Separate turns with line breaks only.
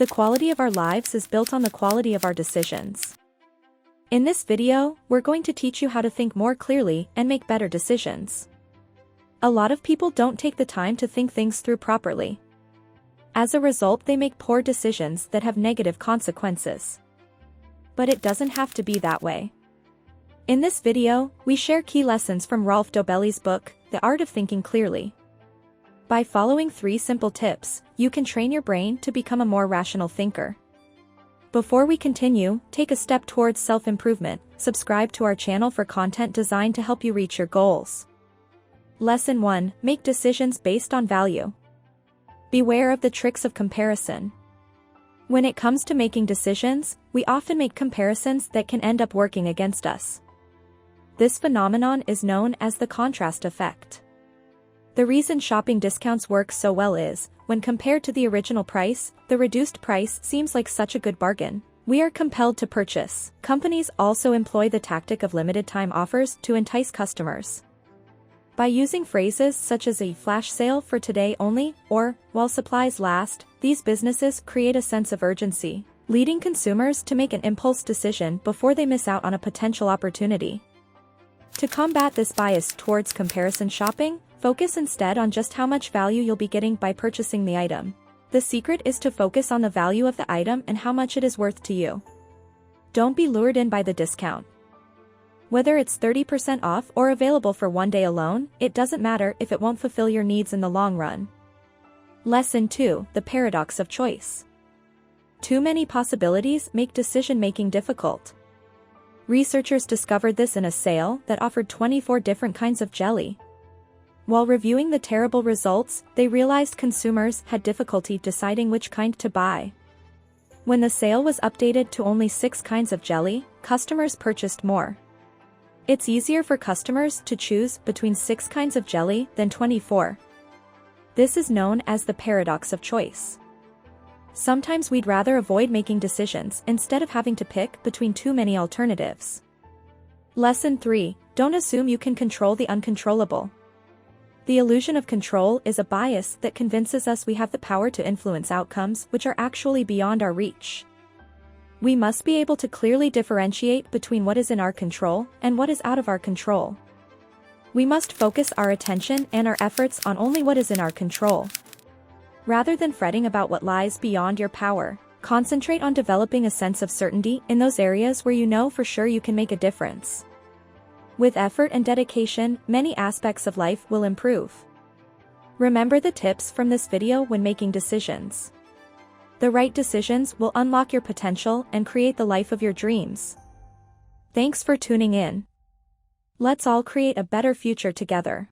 The quality of our lives is built on the quality of our decisions. In this video, we're going to teach you how to think more clearly and make better decisions. A lot of people don't take the time to think things through properly. As a result, they make poor decisions that have negative consequences. But it doesn't have to be that way. In this video, we share key lessons from Rolf Dobelli's book, The Art of Thinking Clearly. By following 3 simple tips, you can train your brain to become a more rational thinker. Before we continue, take a step towards self-improvement. Subscribe to our channel for content designed to help you reach your goals. Lesson 1. Make decisions based on value. Beware of the tricks of comparison. When it comes to making decisions, we often make comparisons that can end up working against us. This phenomenon is known as the contrast effect. The reason shopping discounts work so well is, when compared to the original price, the reduced price seems like such a good bargain. We are compelled to purchase. Companies also employ the tactic of limited-time offers to entice customers. By using phrases such as a flash sale for today only, or while supplies last, these businesses create a sense of urgency, leading consumers to make an impulse decision before they miss out on a potential opportunity. To combat this bias towards comparison shopping, focus instead on just how much value you'll be getting by purchasing the item. The secret is to focus on the value of the item and how much it is worth to you. Don't be lured in by the discount. Whether it's 30% off or available for one day alone, it doesn't matter if it won't fulfill your needs in the long run. Lesson 2. The paradox of choice. Too many possibilities make decision-making difficult. Researchers discovered this in a sale that offered 24 different kinds of jelly. While reviewing the terrible results, they realized consumers had difficulty deciding which kind to buy. When the sale was updated to only 6 kinds of jelly, customers purchased more. It's easier for customers to choose between 6 kinds of jelly than 24. This is known as the paradox of choice. Sometimes we'd rather avoid making decisions instead of having to pick between too many alternatives. Lesson 3. Don't assume you can control the uncontrollable. The illusion of control is a bias that convinces us we have the power to influence outcomes which are actually beyond our reach. We must be able to clearly differentiate between what is in our control and what is out of our control. We must focus our attention and our efforts on only what is in our control. Rather than fretting about what lies beyond your power, concentrate on developing a sense of certainty in those areas where you know for sure you can make a difference. With effort and dedication, many aspects of life will improve. Remember the tips from this video when making decisions. The right decisions will unlock your potential and create the life of your dreams. Thanks for tuning in. Let's all create a better future together.